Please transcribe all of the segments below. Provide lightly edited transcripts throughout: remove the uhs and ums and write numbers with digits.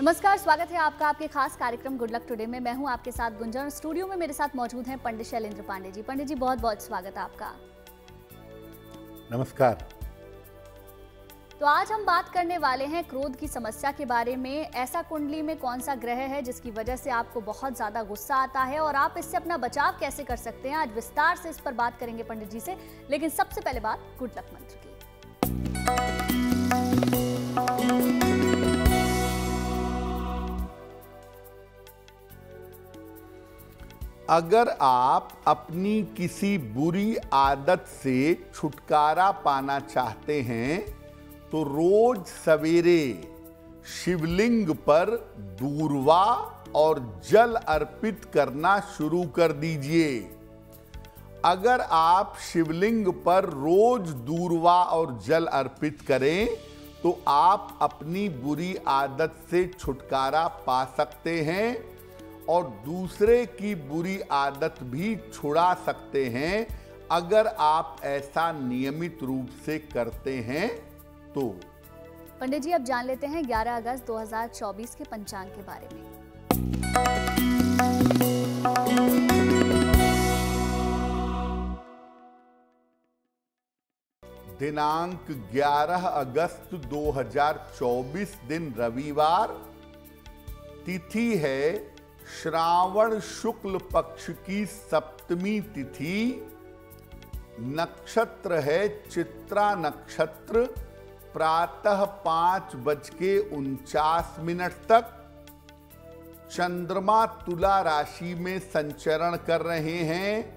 नमस्कार, स्वागत है आपका आपके खास कार्यक्रम गुड लक टुडे में। मैं हूं आपके साथ गुंजन। स्टूडियो में मेरे साथ मौजूद हैं पंडित शैलेंद्र पांडे जी। पंडित जी, बहुत बहुत स्वागत है आपका। नमस्कार। तो आज हम बात करने वाले हैं क्रोध की समस्या के बारे में। ऐसा कुंडली में कौन सा ग्रह है जिसकी वजह से आपको बहुत ज्यादा गुस्सा आता है और आप इससे अपना बचाव कैसे कर सकते हैं, आज विस्तार से इस पर बात करेंगे पंडित जी से। लेकिन सबसे पहले बात गुड लक मंत्र की। अगर आप अपनी किसी बुरी आदत से छुटकारा पाना चाहते हैं तो रोज सवेरे शिवलिंग पर दूर्वा और जल अर्पित करना शुरू कर दीजिए। अगर आप शिवलिंग पर रोज दूर्वा और जल अर्पित करें तो आप अपनी बुरी आदत से छुटकारा पा सकते हैं और दूसरे की बुरी आदत भी छुड़ा सकते हैं अगर आप ऐसा नियमित रूप से करते हैं तो। पंडित जी, अब जान लेते हैं 11 अगस्त 2024 के पंचांग के बारे में। दिनांक 11 अगस्त 2024 दिन रविवार, तिथि है श्रावण शुक्ल पक्ष की सप्तमी तिथि, नक्षत्र है चित्रा नक्षत्र, प्रातः 5:49 तक। चंद्रमा तुला राशि में संचरण कर रहे हैं।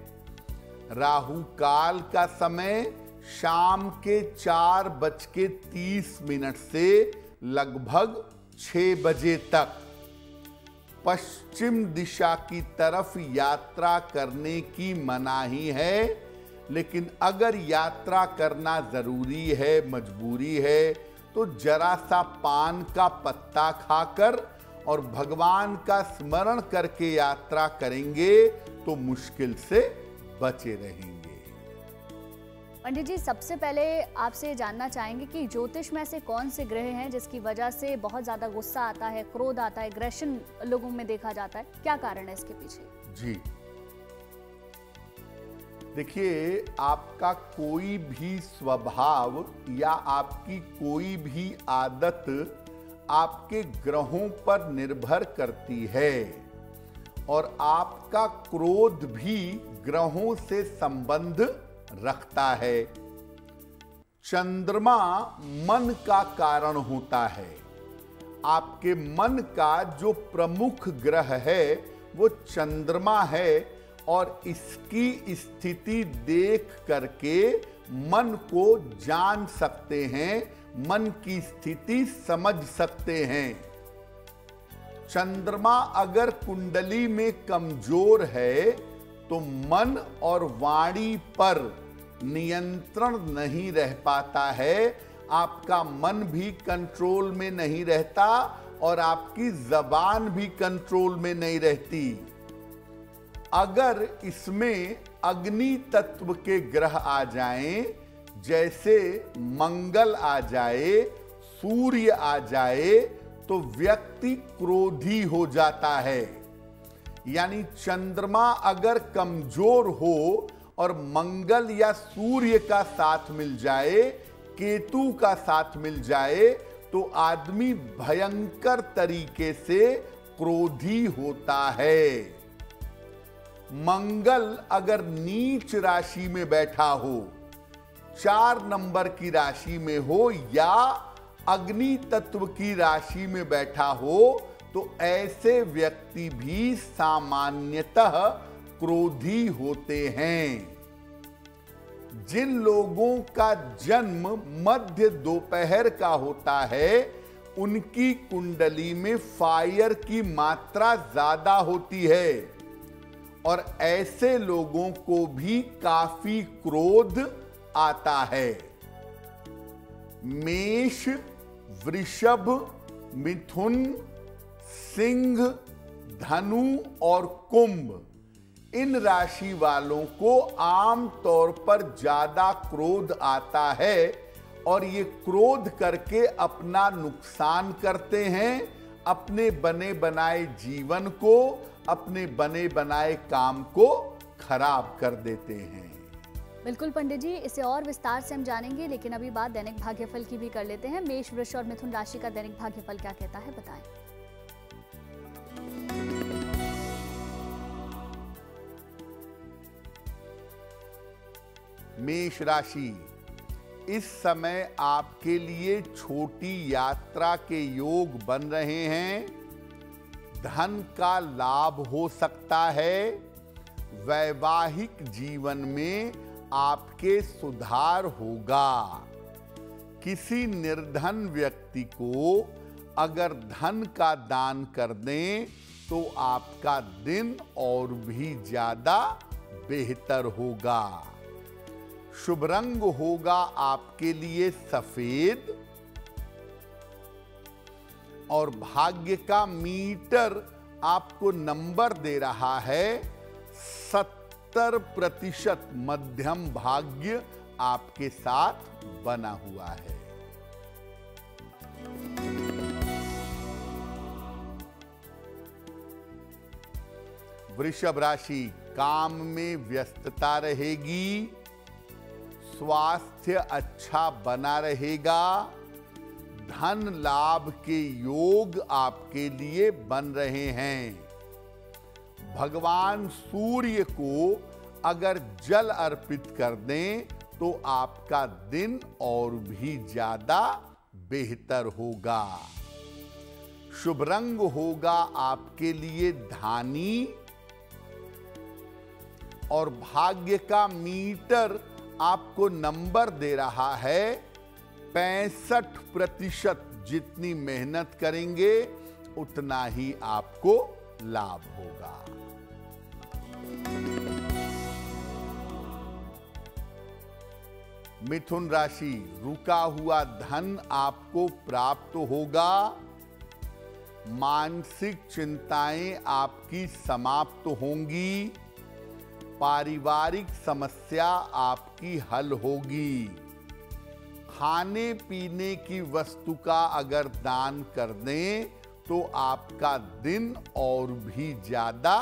राहु काल का समय शाम के 4:30 से लगभग 6 बजे तक। पश्चिम दिशा की तरफ यात्रा करने की मनाही है, लेकिन अगर यात्रा करना जरूरी है, मजबूरी है, तो जरा सा पान का पत्ता खाकर और भगवान का स्मरण करके यात्रा करेंगे तो मुश्किल से बचे रहेंगे। पंडित जी, सबसे पहले आपसे जानना चाहेंगे कि ज्योतिष में ऐसे कौन से ग्रह हैं जिसकी वजह से बहुत ज्यादा गुस्सा आता है, क्रोध आता है, एग्रेशन लोगों में देखा जाता है, क्या कारण है इसके पीछे? जी देखिए, आपका कोई भी स्वभाव या आपकी कोई भी आदत आपके ग्रहों पर निर्भर करती है और आपका क्रोध भी ग्रहों से संबंध रखता है। चंद्रमा मन का कारण होता है। आपके मन का जो प्रमुख ग्रह है वो चंद्रमा है और इसकी स्थिति देख करके मन को जान सकते हैं, मन की स्थिति समझ सकते हैं। चंद्रमा अगर कुंडली में कमजोर है तो मन और वाणी पर नियंत्रण नहीं रह पाता है, आपका मन भी कंट्रोल में नहीं रहता और आपकी जबान भी कंट्रोल में नहीं रहती। अगर इसमें अग्नि तत्व के ग्रह आ जाएं, जैसे मंगल आ जाए, सूर्य आ जाए, तो व्यक्ति क्रोधी हो जाता है। यानी चंद्रमा अगर कमजोर हो और मंगल या सूर्य का साथ मिल जाए, केतु का साथ मिल जाए, तो आदमी भयंकर तरीके से क्रोधी होता है। मंगल अगर नीच राशि में बैठा हो, 4 नंबर की राशि में हो या अग्नि तत्व की राशि में बैठा हो, तो ऐसे व्यक्ति भी सामान्यतः क्रोधी होते हैं। जिन लोगों का जन्म मध्य दोपहर का होता है, उनकी कुंडली में फायर की मात्रा ज्यादा होती है और ऐसे लोगों को भी काफी क्रोध आता है। मेष, वृषभ, मिथुन, सिंह, धनु और कुंभ, इन राशि वालों को आम तौर पर ज्यादा क्रोध आता है और ये क्रोध करके अपना नुकसान करते हैं, अपने बने बनाए जीवन को, अपने बने बनाए काम को खराब कर देते हैं। बिल्कुल पंडित जी, इसे और विस्तार से हम जानेंगे, लेकिन अभी बात दैनिक भाग्यफल की भी कर लेते हैं। मेष, वृष और मिथुन राशि का दैनिक भाग्यफल क्या कहता है, बताएं। मेष राशि, इस समय आपके लिए छोटी यात्रा के योग बन रहे हैं। धन का लाभ हो सकता है। वैवाहिक जीवन में आपके सुधार होगा। किसी निर्धन व्यक्ति को अगर धन का दान कर दें तो आपका दिन और भी ज्यादा बेहतर होगा। शुभ रंग होगा आपके लिए सफेद और भाग्य का मीटर आपको नंबर दे रहा है 70% मध्यम भाग्य आपके साथ बना हुआ है। वृषभ राशि, काम में व्यस्तता रहेगी। स्वास्थ्य अच्छा बना रहेगा। धन लाभ के योग आपके लिए बन रहे हैं। भगवान सूर्य को अगर जल अर्पित कर दें तो आपका दिन और भी ज्यादा बेहतर होगा। शुभ रंग होगा आपके लिए धानी और भाग्य का मीटर आपको नंबर दे रहा है 65%। जितनी मेहनत करेंगे उतना ही आपको लाभ होगा। मिथुन राशि, रुका हुआ धन आपको प्राप्त होगा। मानसिक चिंताएं आपकी समाप्त होंगी। पारिवारिक समस्या आपकी हल होगी। खाने पीने की वस्तु का अगर दान कर दें तो आपका दिन और भी ज्यादा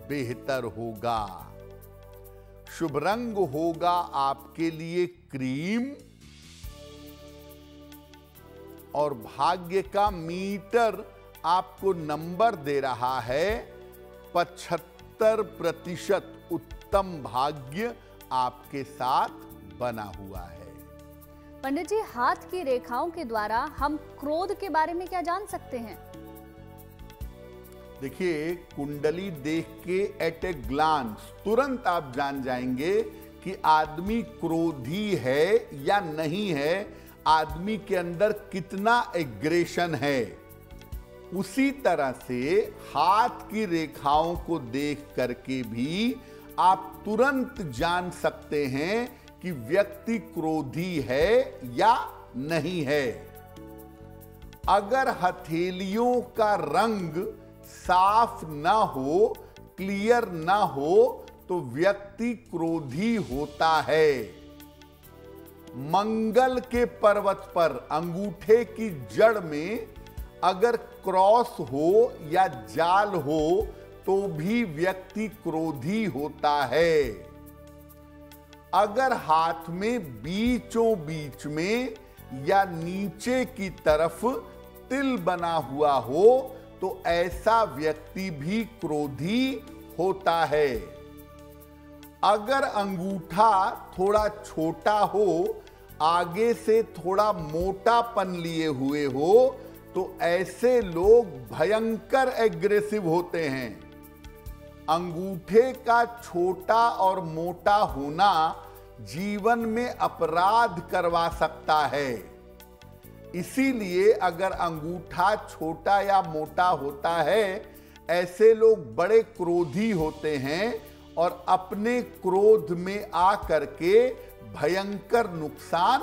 बेहतर होगा। शुभ रंग होगा आपके लिए क्रीम और भाग्य का मीटर आपको नंबर दे रहा है 75%। उत्तम भाग्य आपके साथ बना हुआ है। पंडित जी, हाथ की रेखाओं के द्वारा हम क्रोध के बारे में क्या जान सकते हैं? देखिए, कुंडली देख के एट ए ग्लांस तुरंत आप जान जाएंगे कि आदमी क्रोधी है या नहीं है, आदमी के अंदर कितना एग्रेशन है। उसी तरह से हाथ की रेखाओं को देख करके भी आप तुरंत जान सकते हैं कि व्यक्ति क्रोधी है या नहीं है। अगर हथेलियों का रंग साफ ना हो, क्लियर ना हो, तो व्यक्ति क्रोधी होता है। मंगल के पर्वत पर अंगूठे की जड़ में अगर क्रॉस हो या जाल हो तो भी व्यक्ति क्रोधी होता है। अगर हाथ में बीचों बीच में या नीचे की तरफ तिल बना हुआ हो तो ऐसा व्यक्ति भी क्रोधी होता है। अगर अंगूठा थोड़ा छोटा हो, आगे से थोड़ा मोटापन लिए हुए हो, तो ऐसे लोग भयंकर एग्रेसिव होते हैं। अंगूठे का छोटा और मोटा होना जीवन में अपराध करवा सकता है। इसीलिए अगर अंगूठा छोटा या मोटा होता है, ऐसे लोग बड़े क्रोधी होते हैं और अपने क्रोध में आकर के भयंकर नुकसान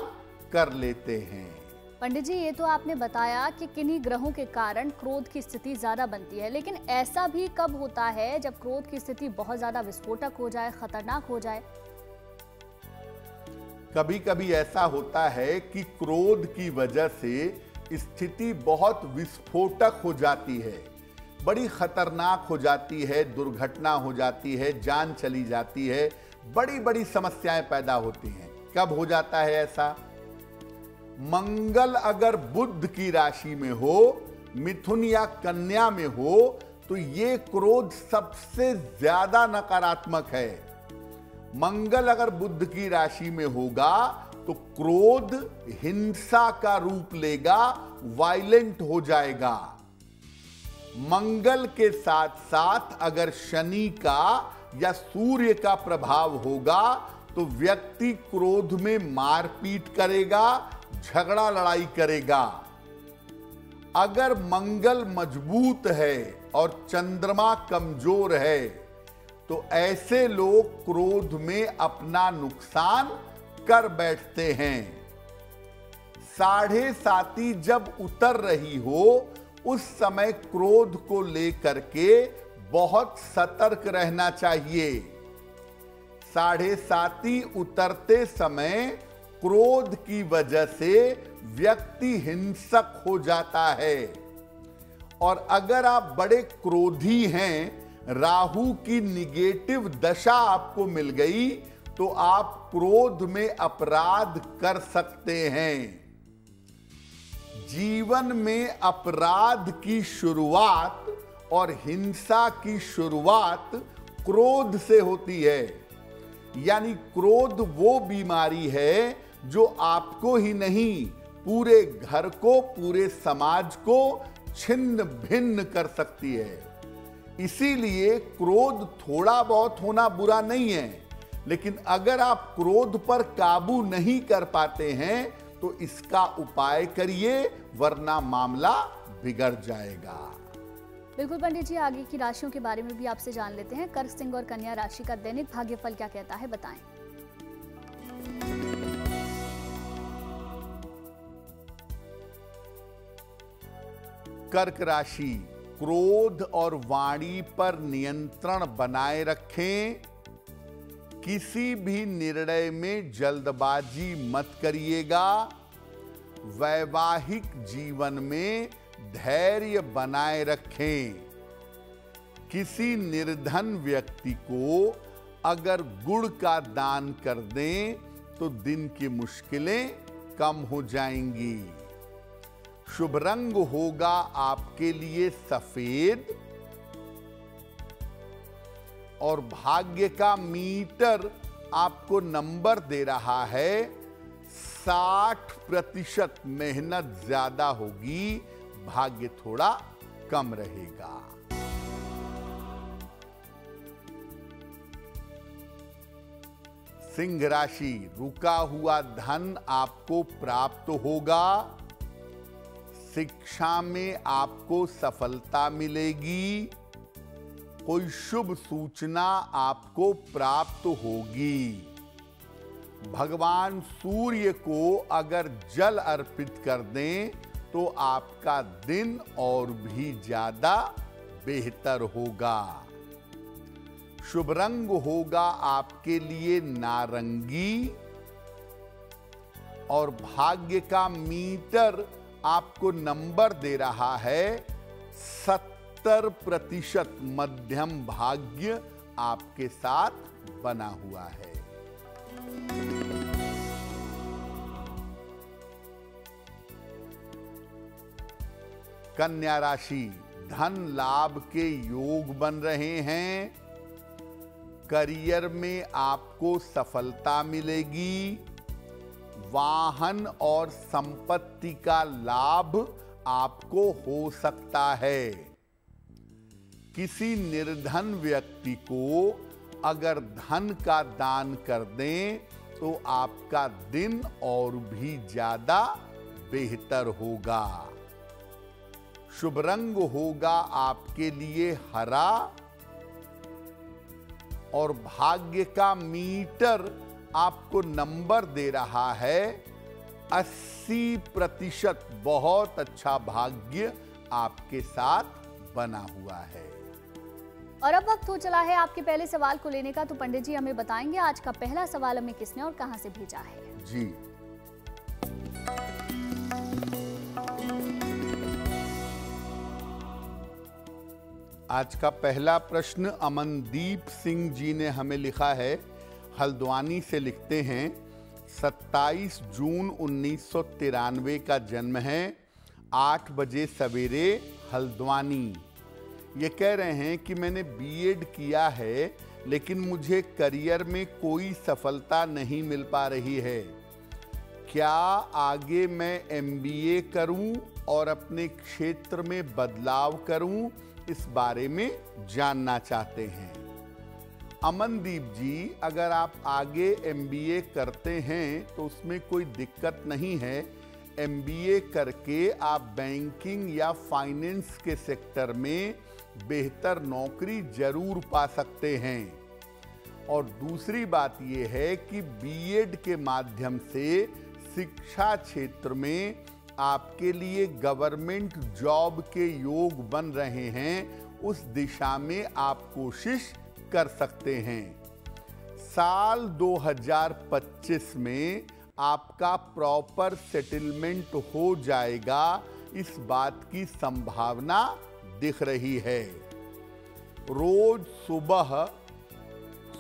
कर लेते हैं। पंडित जी, ये तो आपने बताया कि किन्हीं ग्रहों के कारण क्रोध की स्थिति ज्यादा बनती है, लेकिन ऐसा भी कब होता है जब क्रोध की स्थिति बहुत ज्यादा विस्फोटक हो जाए, खतरनाक हो जाए? कभी कभी ऐसा होता है कि क्रोध की वजह से स्थिति बहुत विस्फोटक हो जाती है, बड़ी खतरनाक हो जाती है, दुर्घटना हो जाती है, जान चली जाती है, बड़ी बड़ी समस्याएं पैदा होती हैं। कब हो जाता है ऐसा? मंगल अगर बुध की राशि में हो, मिथुन या कन्या में हो, तो ये क्रोध सबसे ज्यादा नकारात्मक है। मंगल अगर बुध की राशि में होगा तो क्रोध हिंसा का रूप लेगा, वायलेंट हो जाएगा। मंगल के साथ साथ अगर शनि का या सूर्य का प्रभाव होगा तो व्यक्ति क्रोध में मारपीट करेगा, झगड़ा लड़ाई करेगा। अगर मंगल मजबूत है और चंद्रमा कमजोर है तो ऐसे लोग क्रोध में अपना नुकसान कर बैठते हैं। 7.5 जब उतर रही हो उस समय क्रोध को लेकर के बहुत सतर्क रहना चाहिए। 7.5 उतरते समय क्रोध की वजह से व्यक्ति हिंसक हो जाता है। और अगर आप बड़े क्रोधी हैं, राहु की निगेटिव दशा आपको मिल गई तो आप क्रोध में अपराध कर सकते हैं। जीवन में अपराध की शुरुआत और हिंसा की शुरुआत क्रोध से होती है। यानी क्रोध वो बीमारी है जो आपको ही नहीं, पूरे घर को, पूरे समाज को छिन्न भिन्न कर सकती है। इसीलिए क्रोध थोड़ा बहुत होना बुरा नहीं है, लेकिन अगर आप क्रोध पर काबू नहीं कर पाते हैं तो इसका उपाय करिए, वरना मामला बिगड़ जाएगा। बिल्कुल पंडित जी, आगे की राशियों के बारे में भी आपसे जान लेते हैं। कर्क, सिंह और कन्या राशि का दैनिक भाग्यफल क्या कहता है, बताएं। कर्क राशि, क्रोध और वाणी पर नियंत्रण बनाए रखें। किसी भी निर्णय में जल्दबाजी मत करिएगा। वैवाहिक जीवन में धैर्य बनाए रखें। किसी निर्धन व्यक्ति को अगर गुड़ का दान कर दें तो दिन की मुश्किलें कम हो जाएंगी। शुभ रंग होगा आपके लिए सफेद और भाग्य का मीटर आपको नंबर दे रहा है 60%। मेहनत ज्यादा होगी, भाग्य थोड़ा कम रहेगा। सिंह राशि, रुका हुआ धन आपको प्राप्त होगा। शिक्षा में आपको सफलता मिलेगी। कोई शुभ सूचना आपको प्राप्त होगी। भगवान सूर्य को अगर जल अर्पित कर दें तो आपका दिन और भी ज्यादा बेहतर होगा। शुभ रंग होगा आपके लिए नारंगी और भाग्य का मीटर आपको नंबर दे रहा है 70%। मध्यम भाग्य आपके साथ बना हुआ है। कन्या राशि, धन लाभ के योग बन रहे हैं। करियर में आपको सफलता मिलेगी। वाहन और संपत्ति का लाभ आपको हो सकता है। किसी निर्धन व्यक्ति को अगर धन का दान कर दें तो आपका दिन और भी ज्यादा बेहतर होगा। शुभ रंग होगा आपके लिए हरा और भाग्य का मीटर आपको नंबर दे रहा है 80%। बहुत अच्छा भाग्य आपके साथ बना हुआ है। और अब वक्त हो चला है आपके पहले सवाल को लेने का। तो पंडित जी हमें बताएंगे आज का पहला सवाल हमें किसने और कहां से भेजा है। जी, आज का पहला प्रश्न अमनदीप सिंह जी ने हमें लिखा है, हल्द्वानी से लिखते हैं। 27 जून 1993 का जन्म है, 8 बजे सवेरे, हल्द्वानी। ये कह रहे हैं कि मैंने बीएड किया है लेकिन मुझे करियर में कोई सफलता नहीं मिल पा रही है। क्या आगे मैं एमबीए करूं और अपने क्षेत्र में बदलाव करूं, इस बारे में जानना चाहते हैं। अमनदीप जी, अगर आप आगे एमबीए करते हैं तो उसमें कोई दिक्कत नहीं है। एमबीए करके आप बैंकिंग या फाइनेंस के सेक्टर में बेहतर नौकरी जरूर पा सकते हैं। और दूसरी बात यह है कि बीएड के माध्यम से शिक्षा क्षेत्र में आपके लिए गवर्नमेंट जॉब के योग बन रहे हैं, उस दिशा में आप कोशिश कर सकते हैं। साल 2025 में आपका प्रॉपर सेटलमेंट हो जाएगा, इस बात की संभावना दिख रही है। रोज सुबह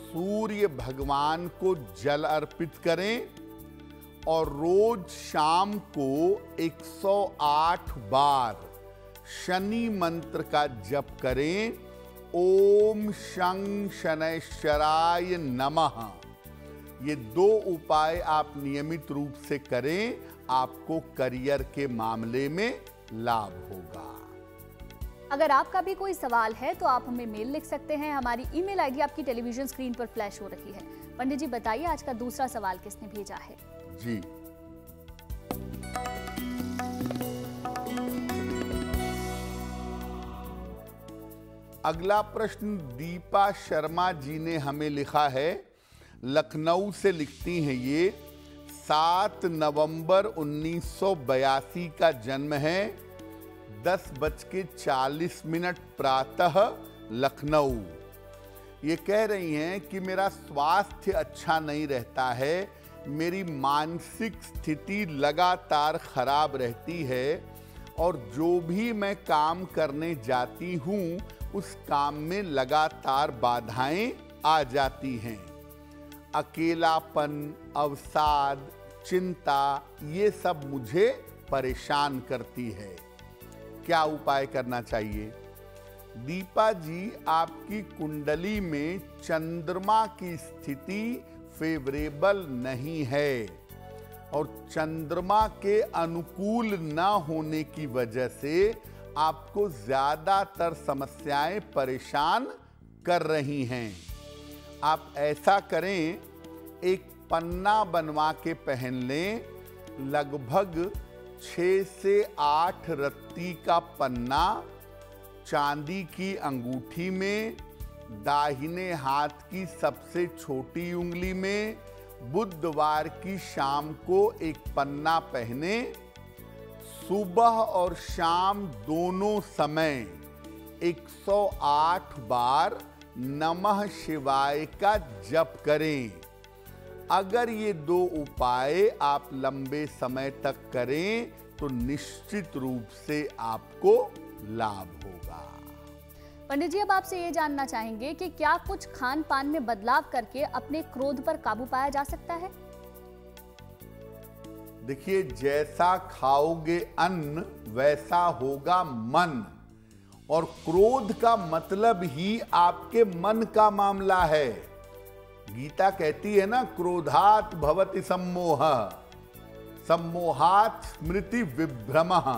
सूर्य भगवान को जल अर्पित करें और रोज शाम को 108 बार शनि मंत्र का जप करें, ओम शं शनैश्चराय नमः। ये 2 उपाय आप नियमित रूप से करें, आपको करियर के मामले में लाभ होगा। अगर आपका भी कोई सवाल है तो आप हमें मेल लिख सकते हैं। हमारी ईमेल आईडी आपकी टेलीविजन स्क्रीन पर फ्लैश हो रही है। पंडित जी बताइए, आज का दूसरा सवाल किसने भेजा है? जी, अगला प्रश्न दीपा शर्मा जी ने हमें लिखा है, लखनऊ से लिखती हैं ये। 7 नवंबर 1982 का जन्म है, 10:40 प्रातः, लखनऊ। ये कह रही हैं कि मेरा स्वास्थ्य अच्छा नहीं रहता है, मेरी मानसिक स्थिति लगातार खराब रहती है और जो भी मैं काम करने जाती हूँ उस काम में लगातार बाधाएं आ जाती हैं। अकेलापन, अवसाद, चिंता, ये सब मुझे परेशान करती है। क्या उपाय करना चाहिए? दीपा जी, आपकी कुंडली में चंद्रमा की स्थिति फेवरेबल नहीं है और चंद्रमा के अनुकूल न होने की वजह से आपको ज्यादातर समस्याएं परेशान कर रही हैं। आप ऐसा करें, एक पन्ना बनवा के पहन लें, लगभग 6 से 8 रत्ती का पन्ना चांदी की अंगूठी में, दाहिने हाथ की सबसे छोटी उंगली में, बुधवार की शाम को एक पन्ना पहने। सुबह और शाम दोनों समय 108 बार नमः शिवाय का जप करें। अगर ये 2 उपाय आप लंबे समय तक करें तो निश्चित रूप से आपको लाभ होगा। पंडित जी, अब आपसे ये जानना चाहेंगे कि क्या कुछ खान पान में बदलाव करके अपने क्रोध पर काबू पाया जा सकता है? देखिए, जैसा खाओगे अन्न वैसा होगा मन, और क्रोध का मतलब ही आपके मन का मामला है। गीता कहती है ना, क्रोधात् भवति सम्मोहः, सम्मोहात् स्मृति विभ्रमः।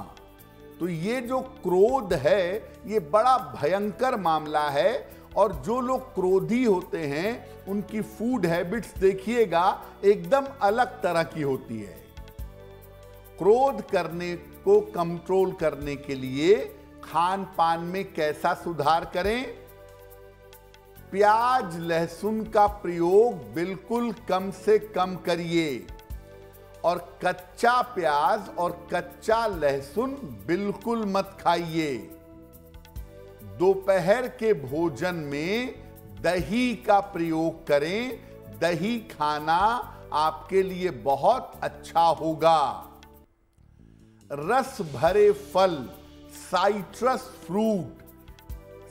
तो ये जो क्रोध है ये बड़ा भयंकर मामला है, और जो लोग क्रोधी होते हैं उनकी फूड हैबिट्स देखिएगा एकदम अलग तरह की होती है। क्रोध करने को कंट्रोल करने के लिए खान पान में कैसा सुधार करें? प्याज लहसुन का प्रयोग बिल्कुल कम से कम करिए, और कच्चा प्याज और कच्चा लहसुन बिल्कुल मत खाइए। दोपहर के भोजन में दही का प्रयोग करें, दही खाना आपके लिए बहुत अच्छा होगा। रस भरे फल, साइट्रस फ्रूट,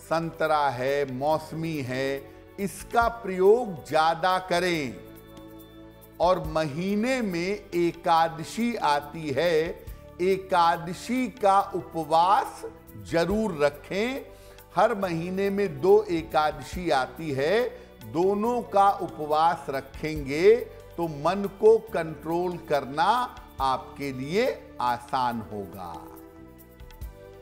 संतरा है, मौसमी है, इसका प्रयोग ज्यादा करें। और महीने में एकादशी आती है, एकादशी का उपवास जरूर रखें। हर महीने में 2 एकादशी आती है, दोनों का उपवास रखेंगे तो मन को कंट्रोल करना आपके लिए आसान होगा।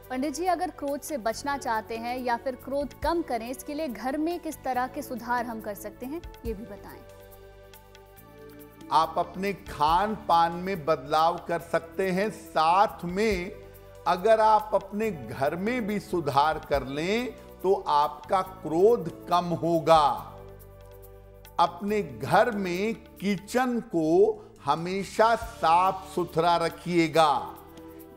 पंडित जी, अगर क्रोध से बचना चाहते हैं या फिर क्रोध कम करें, इसके लिए घर में किस तरह के सुधार हम कर सकते हैं, ये भी बताएं। आप अपने खान पान में बदलाव कर सकते हैं। साथ में अगर आप अपने घर में भी सुधार कर लें तो आपका क्रोध कम होगा। अपने घर में किचन को हमेशा साफ सुथरा रखिएगा,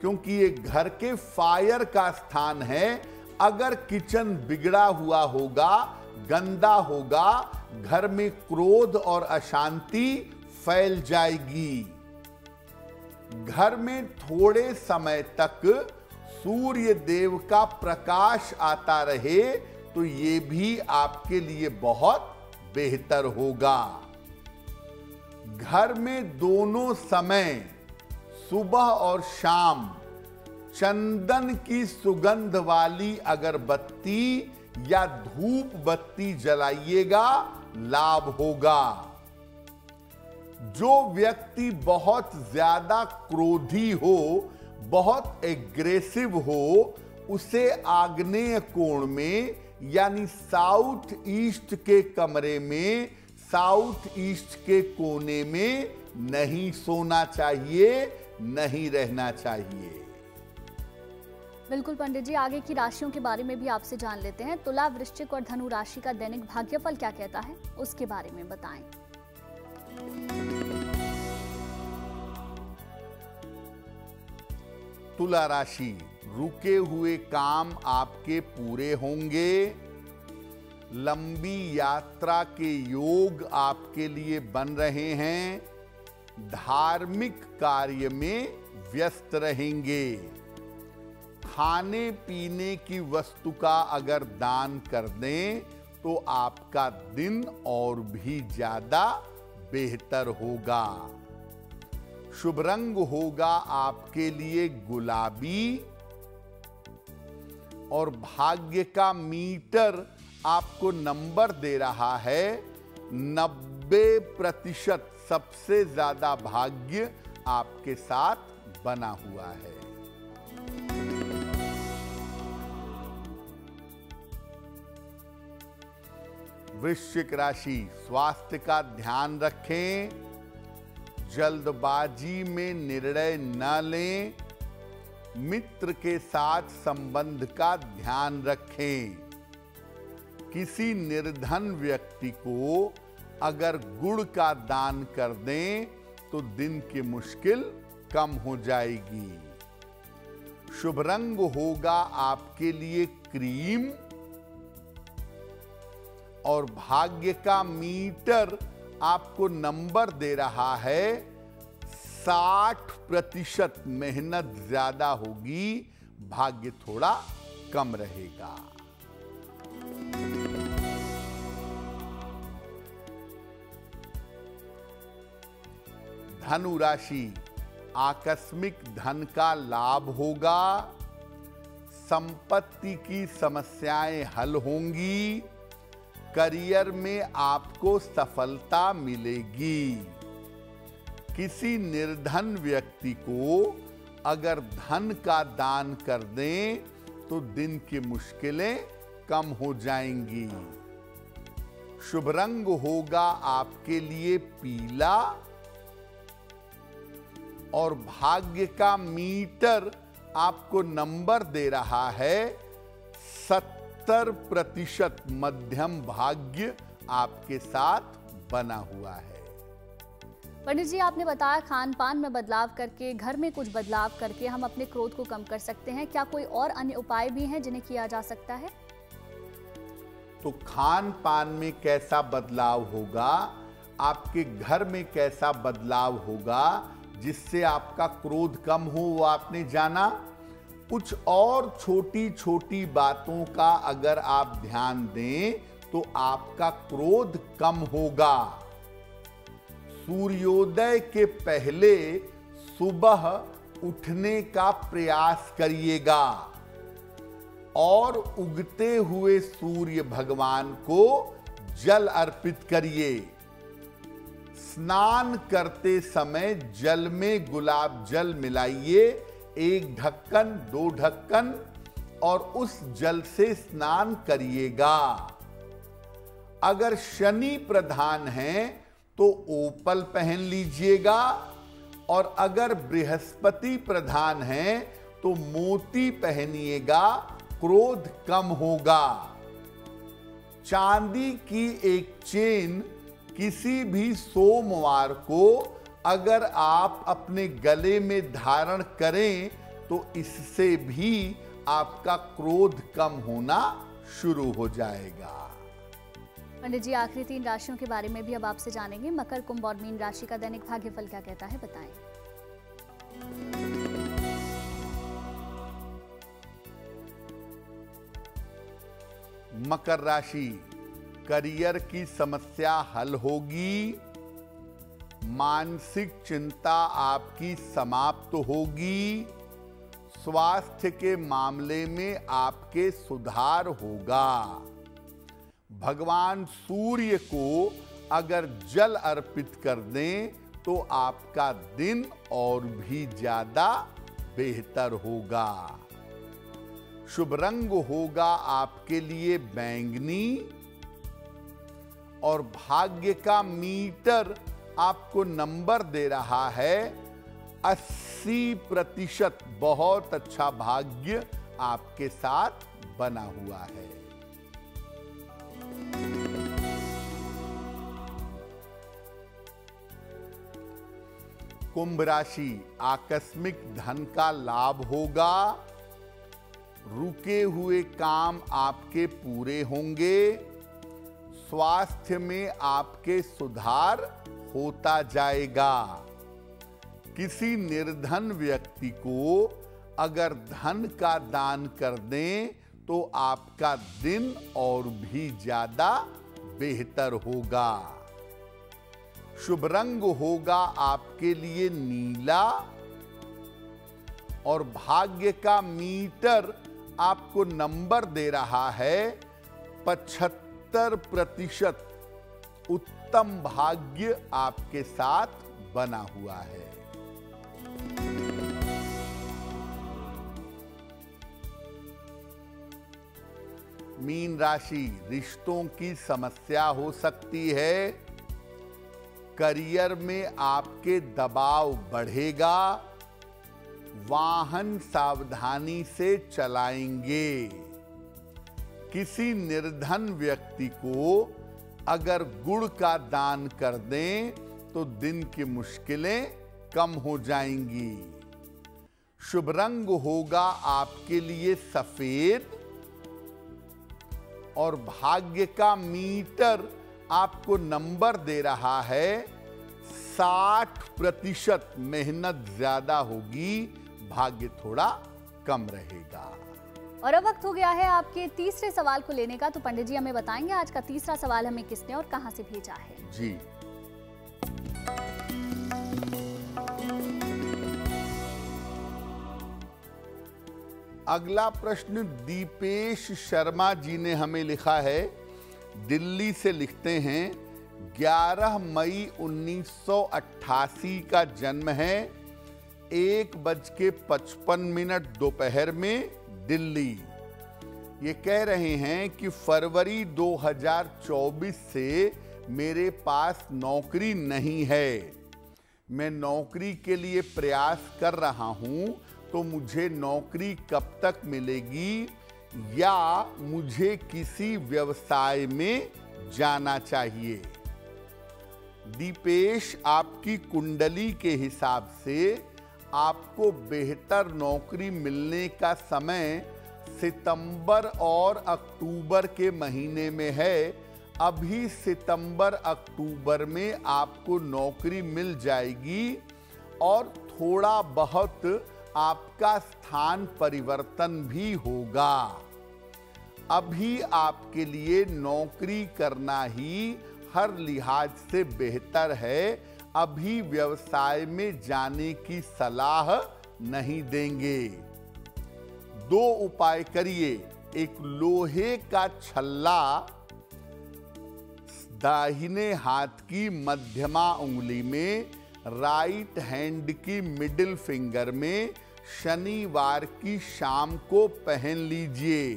क्योंकि ये घर के फायर का स्थान है। अगर किचन बिगड़ा हुआ होगा, गंदा होगा, घर में क्रोध और अशांति फैल जाएगी। घर में थोड़े समय तक सूर्य देव का प्रकाश आता रहे तो ये भी आपके लिए बहुत बेहतर होगा। घर में दोनों समय सुबह और शाम चंदन की सुगंध वाली अगरबत्ती या धूप बत्ती जलाइएगा, लाभ होगा। जो व्यक्ति बहुत ज्यादा क्रोधी हो, बहुत एग्रेसिव हो, उसे आग्नेय कोण में यानी साउथ ईस्ट के कमरे में, साउथ ईस्ट के कोने में नहीं सोना चाहिए, नहीं रहना चाहिए। बिल्कुल पंडित जी, आगे की राशियों के बारे में भी आपसे जान लेते हैं। तुला, वृश्चिक और धनु राशि का दैनिक भाग्यफल क्या कहता है, उसके बारे में बताएं। तुला राशि, रुके हुए काम आपके पूरे होंगे। लंबी यात्रा के योग आपके लिए बन रहे हैं। धार्मिक कार्य में व्यस्त रहेंगे। खाने पीने की वस्तु का अगर दान कर दें तो आपका दिन और भी ज्यादा बेहतर होगा। शुभ रंग होगा आपके लिए गुलाबी और भाग्य का मीटर आपको नंबर दे रहा है 90%। सबसे ज्यादा भाग्य आपके साथ बना हुआ है। वृश्चिक राशि, स्वास्थ्य का ध्यान रखें। जल्दबाजी में निर्णय न लें। मित्र के साथ संबंध का ध्यान रखें। किसी निर्धन व्यक्ति को अगर गुड़ का दान कर दें तो दिन की मुश्किल कम हो जाएगी। शुभ रंग होगा आपके लिए क्रीम और भाग्य का मीटर आपको नंबर दे रहा है 60%। मेहनत ज्यादा होगी, भाग्य थोड़ा कम रहेगा। धनु राशि, आकस्मिक धन का लाभ होगा। संपत्ति की समस्याएं हल होंगी। करियर में आपको सफलता मिलेगी। किसी निर्धन व्यक्ति को अगर धन का दान कर दें तो दिन की मुश्किलें कम हो जाएंगी। शुभ रंग होगा आपके लिए पीला और भाग्य का मीटर आपको नंबर दे रहा है 70%। मध्यम भाग्य आपके साथ बना हुआ है। पंडित जी, आपने बताया खान पान में बदलाव करके, घर में कुछ बदलाव करके हम अपने क्रोध को कम कर सकते हैं। क्या कोई और अन्य उपाय भी हैं जिन्हें किया जा सकता है? तो खान पान में कैसा बदलाव होगा, आपके घर में कैसा बदलाव होगा जिससे आपका क्रोध कम हो, वो आपने जाना। कुछ और छोटी छोटी बातों का अगर आप ध्यान दें तो आपका क्रोध कम होगा। सूर्योदय के पहले सुबह उठने का प्रयास करिएगा और उगते हुए सूर्य भगवान को जल अर्पित करिए। स्नान करते समय जल में गुलाब जल मिलाइए, 1 ढक्कन 2 ढक्कन, और उस जल से स्नान करिएगा। अगर शनि प्रधान है तो ओपल पहन लीजिएगा, और अगर बृहस्पति प्रधान है तो मोती पहनिएगा, क्रोध कम होगा। चांदी की एक चेन किसी भी सोमवार को अगर आप अपने गले में धारण करें तो इससे भी आपका क्रोध कम होना शुरू हो जाएगा। पंडित जी, आखिरी 3 राशियों के बारे में भी अब आपसे जानेंगे। मकर, कुंभ और मीन राशि का दैनिक भाग्यफल क्या कहता है, बताएं। मकर राशि, करियर की समस्या हल होगी, मानसिक चिंता आपकी समाप्त होगी, स्वास्थ्य के मामले में आपके सुधार होगा। भगवान सूर्य को अगर जल अर्पित कर दें तो आपका दिन और भी ज्यादा बेहतर होगा। शुभ रंग होगा आपके लिए बैंगनी, और भाग्य का मीटर आपको नंबर दे रहा है 80%। बहुत अच्छा भाग्य आपके साथ बना हुआ है। कुंभ राशि, आकस्मिक धन का लाभ होगा, रुके हुए काम आपके पूरे होंगे, स्वास्थ्य में आपके सुधार होता जाएगा। किसी निर्धन व्यक्ति को अगर धन का दान कर दें तो आपका दिन और भी ज्यादा बेहतर होगा। शुभ रंग होगा आपके लिए नीला, और भाग्य का मीटर आपको नंबर दे रहा है 75%। उत्तम भाग्य आपके साथ बना हुआ है। मीन राशि, रिश्तों की समस्या हो सकती है, करियर में आपके दबाव बढ़ेगा, वाहन सावधानी से चलाएंगे। किसी निर्धन व्यक्ति को अगर गुड़ का दान कर दें तो दिन की मुश्किलें कम हो जाएंगी। शुभ रंग होगा आपके लिए सफेद, और भाग्य का मीटर आपको नंबर दे रहा है 60%। मेहनत ज्यादा होगी, भाग्य थोड़ा कम रहेगा। और अब वक्त हो गया है आपके तीसरे सवाल को लेने का। तो पंडित जी हमें बताएंगे आज का तीसरा सवाल हमें किसने और कहां से भेजा है। जी, अगला प्रश्न दीपेश शर्मा जी ने हमें लिखा है, दिल्ली से लिखते हैं, 11 मई 1988 का जन्म है, 1:55 दोपहर में, दिल्ली। ये कह रहे हैं कि फरवरी 2024 से मेरे पास नौकरी नहीं है, मैं नौकरी के लिए प्रयास कर रहा हूं, तो मुझे नौकरी कब तक मिलेगी, या मुझे किसी व्यवसाय में जाना चाहिए। दीपेश, आपकी कुंडली के हिसाब से आपको बेहतर नौकरी मिलने का समय सितंबर और अक्टूबर के महीने में है। अभी सितंबर अक्टूबर में आपको नौकरी मिल जाएगी, और थोड़ा बहुत आपका स्थान परिवर्तन भी होगा। अभी आपके लिए नौकरी करना ही हर लिहाज से बेहतर है। अभी व्यवसाय में जाने की सलाह नहीं देंगे। 2 उपाय करिए। एक लोहे का छल्ला दाहिने हाथ की मध्यमा उंगली में, राइट हैंड की मिडिल फिंगर में शनिवार की शाम को पहन लीजिए।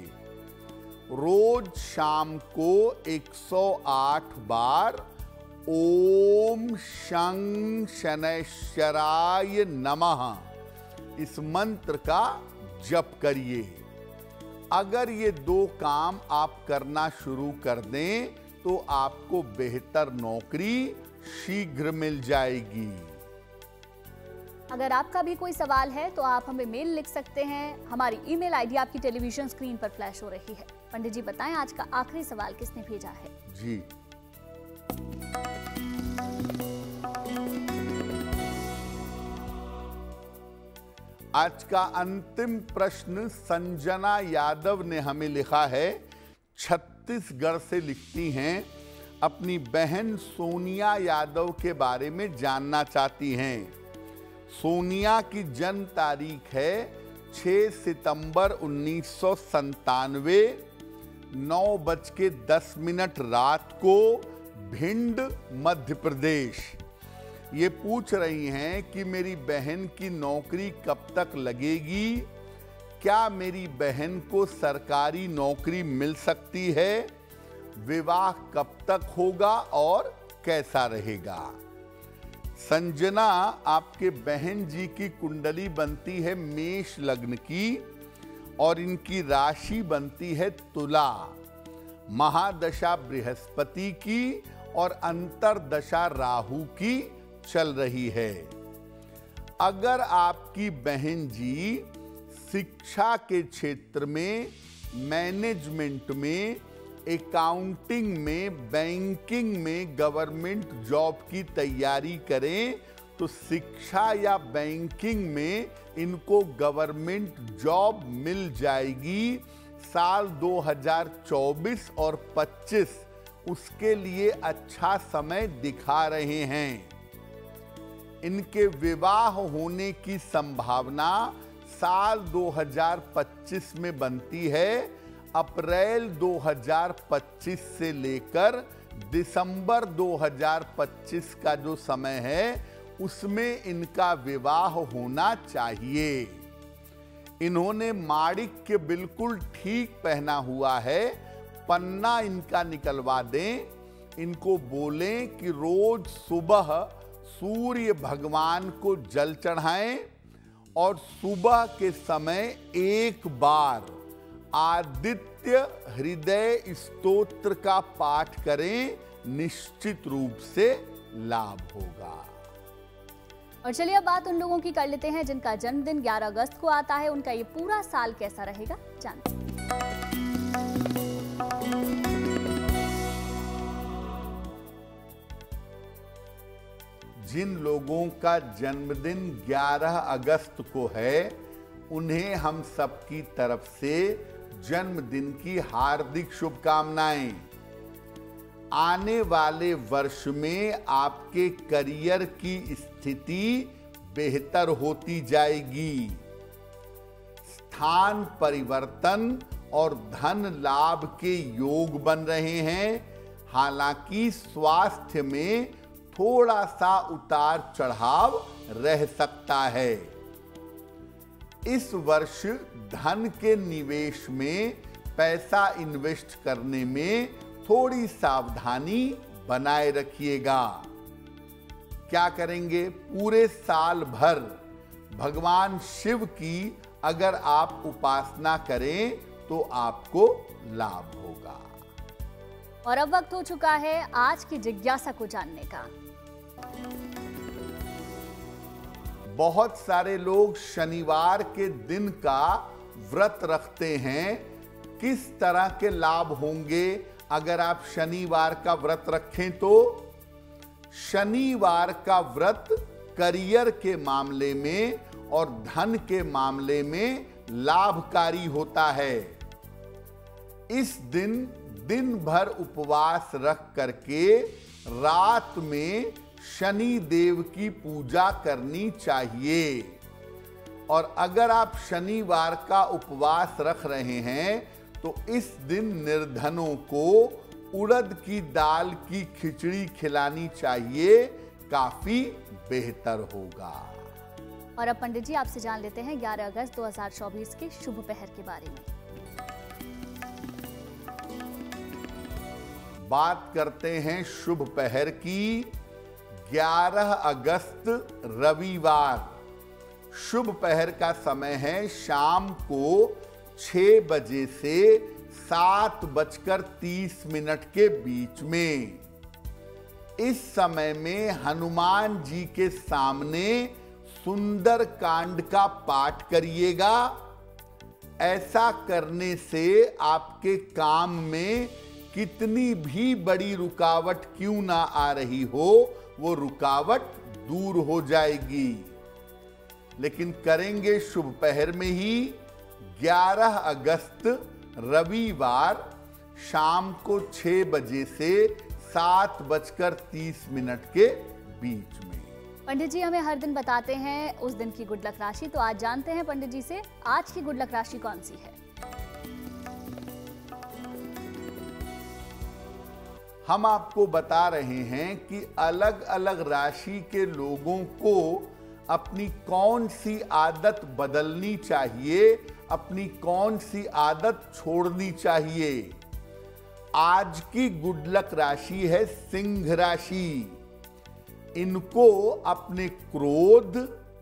रोज शाम को 108 बार ओम शं शनैश्चराय नमः इस मंत्र का जप करिए। अगर ये 2 काम आप करना शुरू कर दें तो आपको बेहतर नौकरी शीघ्र मिल जाएगी। अगर आपका भी कोई सवाल है तो आप हमें मेल लिख सकते हैं। हमारी ईमेल आईडी आपकी टेलीविजन स्क्रीन पर फ्लैश हो रही है। पंडित जी बताएं, आज का आखिरी सवाल किसने भेजा है? जी, आज का अंतिम प्रश्न संजना यादव ने हमें लिखा है। छत्तीसगढ़ से लिखती हैं, अपनी बहन सोनिया यादव के बारे में जानना चाहती हैं। सोनिया की जन्म तारीख है 6 सितंबर 1997, 9:10 रात को, भिंड मध्य प्रदेश। ये पूछ रही हैं कि मेरी बहन की नौकरी कब तक लगेगी, क्या मेरी बहन को सरकारी नौकरी मिल सकती है, विवाह कब तक होगा और कैसा रहेगा। संजना, आपके बहन जी की कुंडली बनती है मेष लग्न की और इनकी राशि बनती है तुला। महादशा बृहस्पति की और अंतरदशा राहु की चल रही है। अगर आपकी बहन जी शिक्षा के क्षेत्र में, मैनेजमेंट में, अकाउंटिंग में, बैंकिंग में गवर्नमेंट जॉब की तैयारी करें तो शिक्षा या बैंकिंग में इनको गवर्नमेंट जॉब मिल जाएगी। साल 2024 और 25 उसके लिए अच्छा समय दिखा रहे हैं। इनके विवाह होने की संभावना साल 2025 में बनती है। अप्रैल 2025 से लेकर दिसंबर 2025 का जो समय है उसमें इनका विवाह होना चाहिए। इन्होंने माणिक्य बिल्कुल ठीक पहना हुआ है, पन्ना इनका निकलवा दें। इनको बोलें कि रोज सुबह सूर्य भगवान को जल चढ़ाएं और सुबह के समय एक बार आदित्य हृदय स्तोत्र का पाठ करें, निश्चित रूप से लाभ होगा। और चलिए अब बात उन लोगों की कर लेते हैं जिनका जन्मदिन 11 अगस्त को आता है। उनका ये पूरा साल कैसा रहेगा, जानते हैं। जिन लोगों का जन्मदिन 11 अगस्त को है उन्हें हम सबकी तरफ से जन्मदिन की हार्दिक शुभकामनाएं। आने वाले वर्ष में आपके करियर की स्थिति बेहतर होती जाएगी। स्थान परिवर्तन और धन लाभ के योग बन रहे हैं। हालांकि स्वास्थ्य में थोड़ा सा उतार चढ़ाव रह सकता है। इस वर्ष धन के निवेश में, पैसा इन्वेस्ट करने में थोड़ी सावधानी बनाए रखिएगा। क्या करेंगे? पूरे साल भर भगवान शिव की अगर आप उपासना करें तो आपको लाभ होगा। और अब वक्त हो चुका है आज की जिज्ञासा को जानने का। बहुत सारे लोग शनिवार के दिन का व्रत रखते हैं। किस तरह के लाभ होंगे अगर आप शनिवार का व्रत रखें? तो शनिवार का व्रत करियर के मामले में और धन के मामले में लाभकारी होता है। इस दिन दिन भर उपवास रख करके रात में शनि देव की पूजा करनी चाहिए। और अगर आप शनिवार का उपवास रख रहे हैं तो इस दिन निर्धनों को उड़द की दाल की खिचड़ी खिलानी चाहिए, काफी बेहतर होगा। और अब पंडित जी आपसे जान लेते हैं 11 अगस्त 2024 के शुभ पहर के बारे में। बात करते हैं शुभ पहर की। 11 अगस्त रविवार शुभ पहर का समय है शाम को 6 बजे से 7:30 के बीच में। इस समय में हनुमान जी के सामने सुंदर कांड का पाठ करिएगा। ऐसा करने से आपके काम में कितनी भी बड़ी रुकावट क्यों ना आ रही हो, वो रुकावट दूर हो जाएगी। लेकिन करेंगे शुभ पहर में ही 11 अगस्त रविवार शाम को 6 बजे से 7:30 के बीच में। पंडित जी हमें हर दिन बताते हैं उस दिन की गुड लक राशि, तो आज जानते हैं पंडित जी से आज की गुड लक राशि कौन सी है। हम आपको बता रहे हैं कि अलग अलग राशि के लोगों को अपनी कौन सी आदत बदलनी चाहिए, अपनी कौन सी आदत छोड़नी चाहिए। आज की गुड लक राशि है सिंह राशि। इनको अपने क्रोध,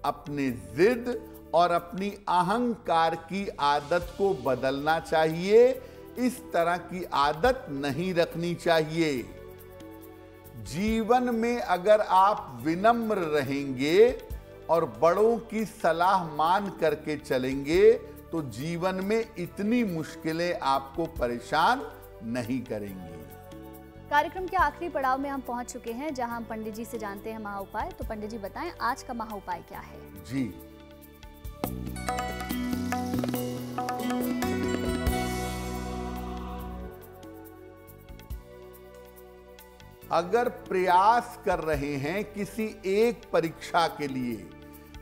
अपने जिद और अपनी अहंकार की आदत को बदलना चाहिए। इस तरह की आदत नहीं रखनी चाहिए। जीवन में अगर आप विनम्र रहेंगे और बड़ों की सलाह मान करके चलेंगे तो जीवन में इतनी मुश्किलें आपको परेशान नहीं करेंगी। कार्यक्रम के आखिरी पड़ाव में हम पहुंच चुके हैं जहां हम पंडित जी से जानते हैं महा उपाय। तो पंडित जी बताएं आज का महा उपाय क्या है। जी, अगर प्रयास कर रहे हैं किसी एक परीक्षा के लिए,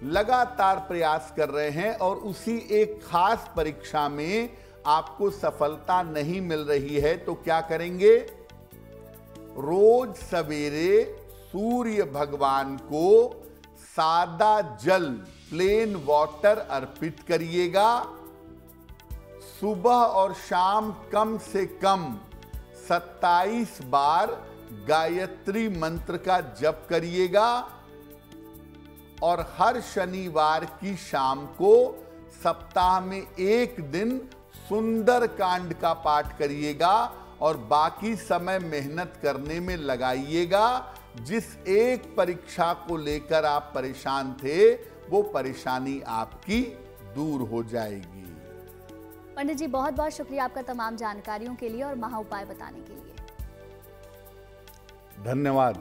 लगातार प्रयास कर रहे हैं और उसी एक खास परीक्षा में आपको सफलता नहीं मिल रही है, तो क्या करेंगे? रोज सवेरे सूर्य भगवान को सादा जल, प्लेन वाटर अर्पित करिएगा। सुबह और शाम कम से कम 27 बार गायत्री मंत्र का जप करिएगा। और हर शनिवार की शाम को सप्ताह में एक दिन सुंदर कांड का पाठ करिएगा और बाकी समय मेहनत करने में लगाइएगा। जिस एक परीक्षा को लेकर आप परेशान थे, वो परेशानी आपकी दूर हो जाएगी। पंडित जी बहुत बहुत शुक्रिया आपका तमाम जानकारियों के लिए और महा उपाय बताने के लिए। धन्यवाद।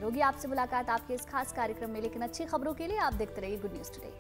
होगी आपसे मुलाकात आपके इस खास कार्यक्रम में, लेकिन अच्छी खबरों के लिए आप देखते रहिए गुड न्यूज टुडे।